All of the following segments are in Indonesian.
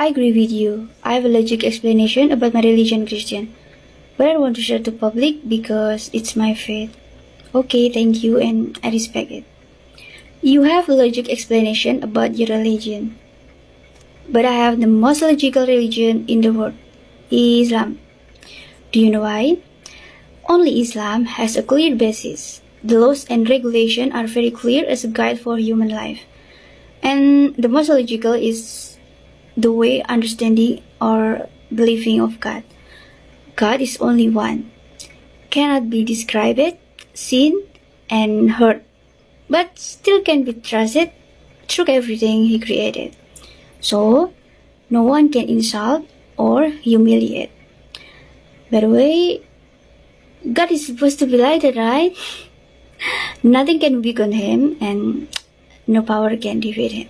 I agree with you. I have a logic explanation about my religion, Christian. But I don't want to share to public because it's my faith. Okay, thank you and I respect it. You have a logic explanation about your religion. But I have the most logical religion in the world, Islam. Do you know why? Only Islam has a clear basis. The laws and regulations are very clear as a guide for human life. And the most logical is the way understanding or believing of God. God is only one, cannot be described, seen, and heard, but still can be trusted through everything He created. So, no one can insult or humiliate. By the way, God is supposed to be like that, right? Nothing can weaken Him, and no power can defeat Him.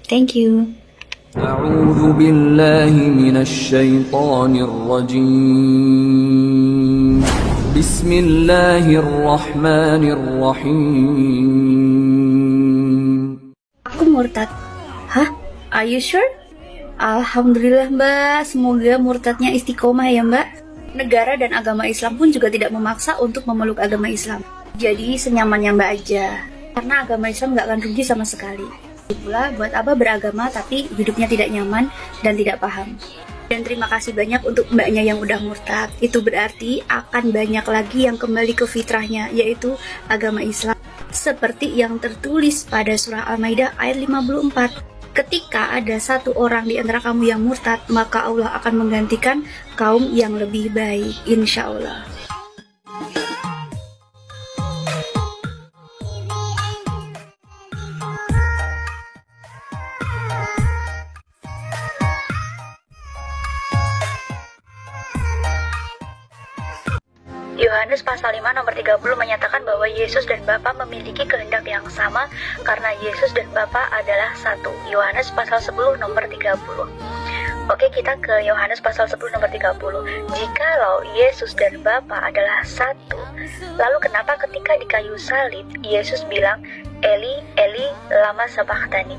Thank you. أعوذ بالله من الشيطان الرجيم بسم الله الرحمن الرحيم. Aku murtad. Hah? Are you sure? Alhamdulillah Mbak, semoga murtadnya istiqomah ya Mbak. Negara dan agama Islam pun juga tidak memaksa untuk memeluk agama Islam. Jadi senyamannya Mbak aja. Karena agama Islam gak akan rugi sama sekali. Pula buat apa beragama tapi hidupnya tidak nyaman dan tidak paham. Dan terima kasih banyak untuk mbaknya yang udah murtad. Itu berarti akan banyak lagi yang kembali ke fitrahnya, yaitu agama Islam. Seperti yang tertulis pada surah Al-Maidah ayat 54. Ketika ada satu orang di antara kamu yang murtad, maka Allah akan menggantikan kaum yang lebih baik, insya Allah. Yohanes pasal 5 nomor 30 menyatakan bahwa Yesus dan Bapa memiliki kehendak yang sama karena Yesus dan Bapa adalah satu. Yohanes pasal 10 nomor 30. Oke, kita ke Yohanes pasal 10 nomor 30. Jikalau Yesus dan Bapa adalah satu, lalu kenapa ketika di kayu salib Yesus bilang, Eli, Eli, lama sabachthani?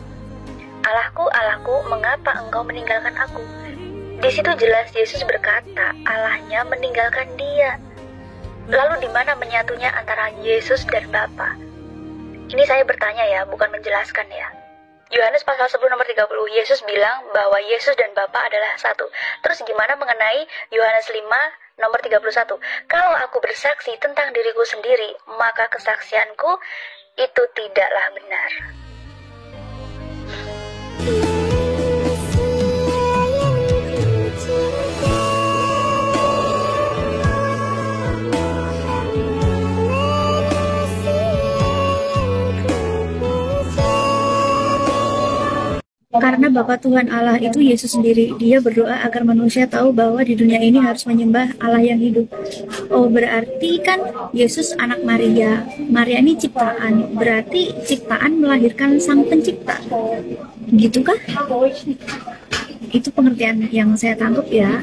Allahku, Allahku, mengapa engkau meninggalkan aku? Di situ jelas Yesus berkata, Allahnya meninggalkan dia. Lalu di mana menyatunya antara Yesus dan Bapa? Ini saya bertanya ya, bukan menjelaskan ya. Yohanes pasal 10 nomor 30, Yesus bilang bahwa Yesus dan Bapa adalah satu. Terus gimana mengenai Yohanes 5 nomor 31? Kalau aku bersaksi tentang diriku sendiri, maka kesaksianku itu tidaklah benar. Karena Bapa Tuhan Allah itu Yesus sendiri. Dia berdoa agar manusia tahu bahwa di dunia ini harus menyembah Allah yang hidup. Oh, berarti kan Yesus anak Maria. Maria ini ciptaan. Berarti ciptaan melahirkan sang pencipta. Gitu kah? Itu pengertian yang saya tangkap ya.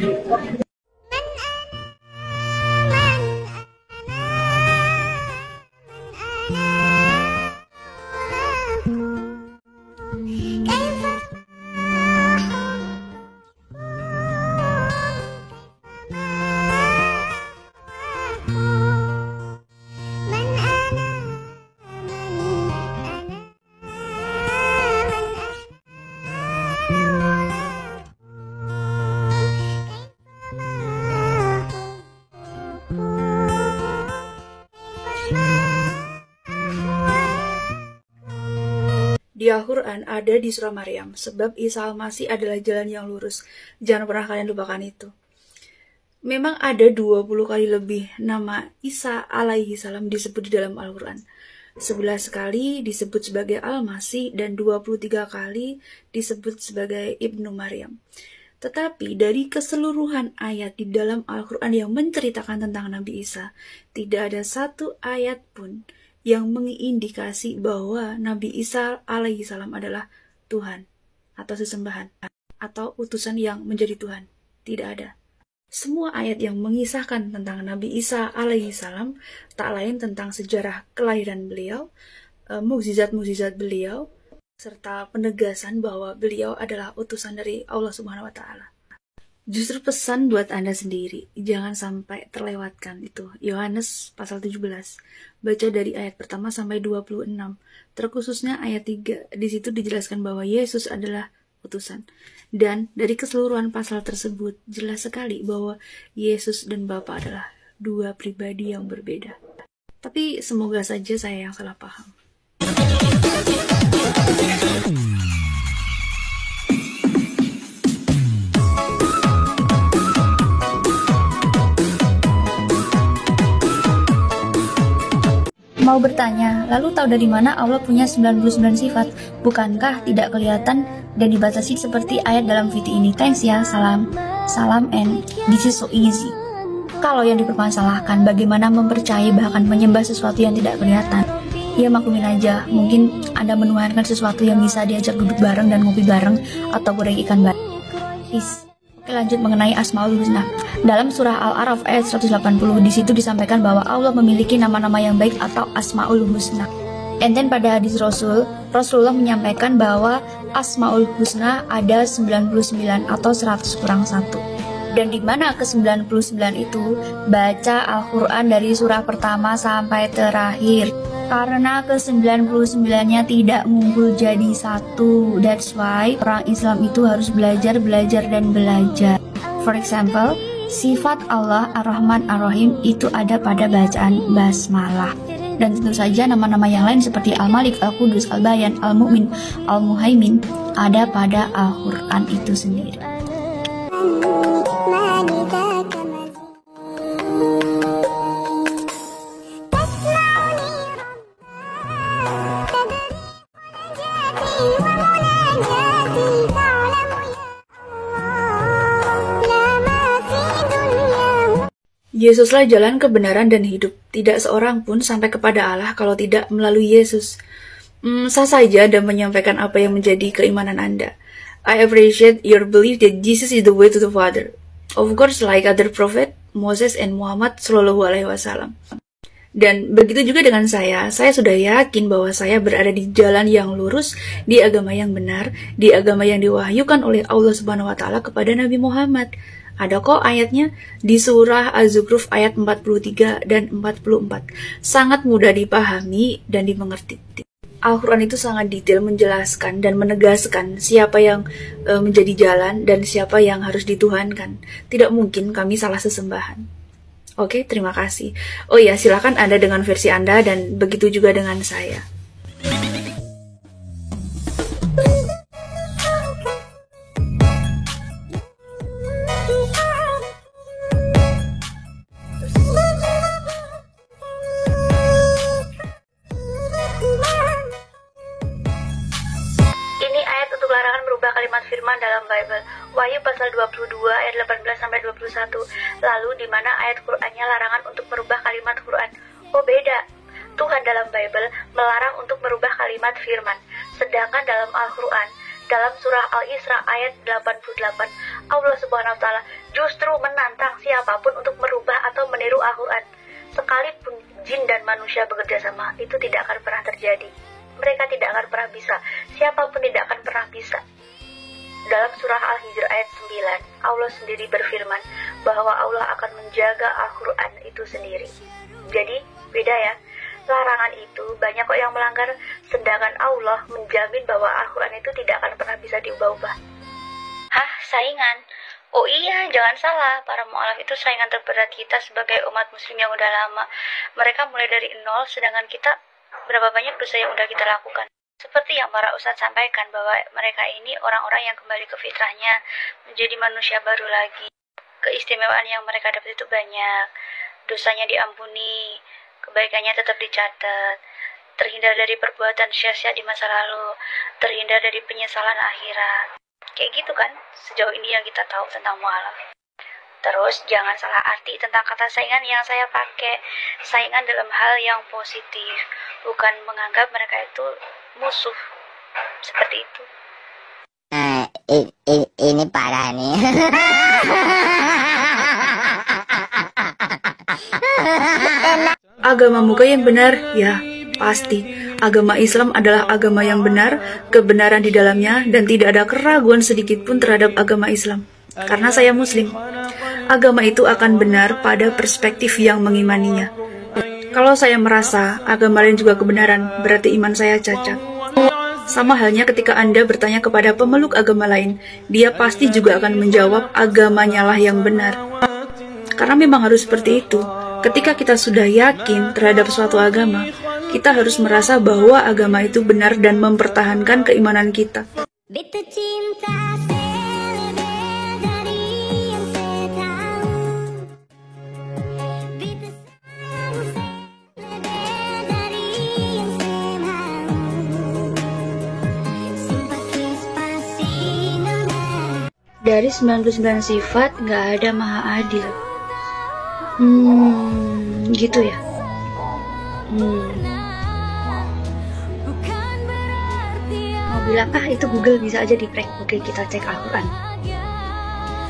Di Al-Quran ada di surah Maryam, sebab Isa Al-Masih adalah jalan yang lurus. Jangan pernah kalian lupakan itu. Memang ada 20 kali lebih nama Isa alaihi salam disebut di dalam Al-Quran. 11 kali disebut sebagai Al-Masih dan 23 kali disebut sebagai Ibnu Maryam. Tetapi dari keseluruhan ayat di dalam Al-Quran yang menceritakan tentang Nabi Isa, tidak ada satu ayat pun yang mengindikasi bahwa Nabi Isa alaihi salam adalah Tuhan atau sesembahan atau utusan yang menjadi Tuhan. Tidak ada. Semua ayat yang mengisahkan tentang Nabi Isa alaihi salam tak lain tentang sejarah kelahiran beliau, mukjizat-mukjizat beliau, serta penegasan bahwa beliau adalah utusan dari Allah Subhanahu wa taala. Justru pesan buat Anda sendiri, jangan sampai terlewatkan itu. Yohanes pasal 17, baca dari ayat pertama sampai 26, terkhususnya ayat 3. Di situ dijelaskan bahwa Yesus adalah utusan. Dan dari keseluruhan pasal tersebut, jelas sekali bahwa Yesus dan Bapa adalah dua pribadi yang berbeda. Tapi semoga saja saya yang salah paham. Mau bertanya, lalu tahu dari mana Allah punya 99 sifat? Bukankah tidak kelihatan dan dibatasi seperti ayat dalam video ini? Thanks ya, salam and this is so easy. Kalau yang dipermasalahkan bagaimana mempercayai bahkan menyembah sesuatu yang tidak kelihatan, ya maklumin aja, mungkin Anda menuhankan sesuatu yang bisa diajak duduk bareng dan ngopi bareng atau goreng ikan bareng. Peace. Oke, lanjut mengenai Asmaul Husna. Dalam surah Al-A'raf ayat 180, di situ disampaikan bahwa Allah memiliki nama-nama yang baik atau Asmaul Husna. And then pada hadis Rasulullah menyampaikan bahwa Asmaul Husna ada 99 atau 100 kurang 1. Dan di mana ke-99 itu? Baca Al-Quran dari surah pertama sampai terakhir. Karena ke-99-nya tidak ngumpul jadi satu. That's why orang Islam itu harus belajar dan belajar. For example, sifat Allah Ar-Rahman Ar-Rahim itu ada pada bacaan basmalah. Dan tentu saja nama-nama yang lain seperti Al-Malik, Al-Qudus, Al-Bayan, Al-Mu'min, Al-Muhaimin ada pada Al-Quran itu sendiri. Yesuslah jalan kebenaran dan hidup. Tidak seorang pun sampai kepada Allah kalau tidak melalui Yesus. Sah saja Anda menyampaikan apa yang menjadi keimanan Anda. I appreciate your belief that Jesus is the way to the Father. Of course, like other prophet, Moses and Muhammad Shallallahu Alaihi Wasallam. Dan begitu juga dengan saya sudah yakin bahwa saya berada di jalan yang lurus, di agama yang benar, di agama yang diwahyukan oleh Allah Subhanahu Wa Taala kepada Nabi Muhammad. Ada kok ayatnya di surah Az-Zukhruf ayat 43 dan 44. Sangat mudah dipahami dan dimengerti. Al-Quran itu sangat detail menjelaskan dan menegaskan siapa yang menjadi jalan dan siapa yang harus dituhankan. Tidak mungkin kami salah sesembahan. Oke, terima kasih. Oh ya, silakan Anda dengan versi Anda dan begitu juga dengan saya. Larangan merubah kalimat firman dalam Bible. Wahyu pasal 22 ayat 18 sampai 21. Lalu di mana ayat Qur'annya larangan untuk merubah kalimat Qur'an? Oh, beda. Tuhan dalam Bible melarang untuk merubah kalimat firman. Sedangkan dalam Al-Qur'an, dalam surah Al-Isra ayat 88, Allah Subhanahu wa taala justru menantang siapapun untuk merubah atau meniru Al-Qur'an. Sekalipun jin dan manusia bekerja sama, itu tidak akan pernah terjadi. Mereka tidak akan pernah bisa. Siapapun tidak akan pernah bisa. Dalam surah Al-Hijr ayat 9, Allah sendiri berfirman bahwa Allah akan menjaga Al-Quran itu sendiri. Jadi, beda ya. Larangan itu banyak kok yang melanggar, sedangkan Allah menjamin bahwa Al-Quran itu tidak akan pernah bisa diubah-ubah. Hah? Saingan? Oh iya, jangan salah. Para mu'alaf itu saingan terberat kita sebagai umat muslim yang udah lama. Mereka mulai dari nol, sedangkan kita berapa banyak dosa yang udah kita lakukan. Seperti yang para ustadz sampaikan bahwa mereka ini orang-orang yang kembali ke fitrahnya, menjadi manusia baru lagi. Keistimewaan yang mereka dapat itu banyak. Dosanya diampuni, kebaikannya tetap dicatat, terhindar dari perbuatan sia-sia di masa lalu, terhindar dari penyesalan akhirat. Kayak gitu kan, sejauh ini yang kita tahu tentang mu'alaf. Terus jangan salah arti tentang kata saingan yang saya pakai. Saingan dalam hal yang positif, bukan menganggap mereka itu musuh. Seperti itu. Ini parah nih. Agama muka yang benar, ya pasti. agama Islam adalah agama yang benar, kebenaran di dalamnya, dan tidak ada keraguan sedikit pun terhadap agama Islam. Karena saya Muslim, agama itu akan benar pada perspektif yang mengimaninya. Kalau saya merasa agama lain juga kebenaran, berarti iman saya cacat. Sama halnya ketika Anda bertanya kepada pemeluk agama lain, dia pasti juga akan menjawab agamanya lah yang benar. Karena memang harus seperti itu. Ketika kita sudah yakin terhadap suatu agama, kita harus merasa bahwa agama itu benar dan mempertahankan keimanan kita. Dari 99 sifat nggak ada maha adil. Gitu ya. Mau bilang itu Google, bisa aja di-prank. Oke, kita cek Al-Quran.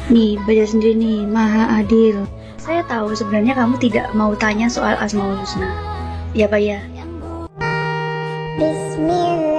Nih, baca sendiri nih, maha adil. Saya tahu sebenarnya kamu tidak mau tanya soal Asmaul Husna. Ya Pak ya. Bismillah.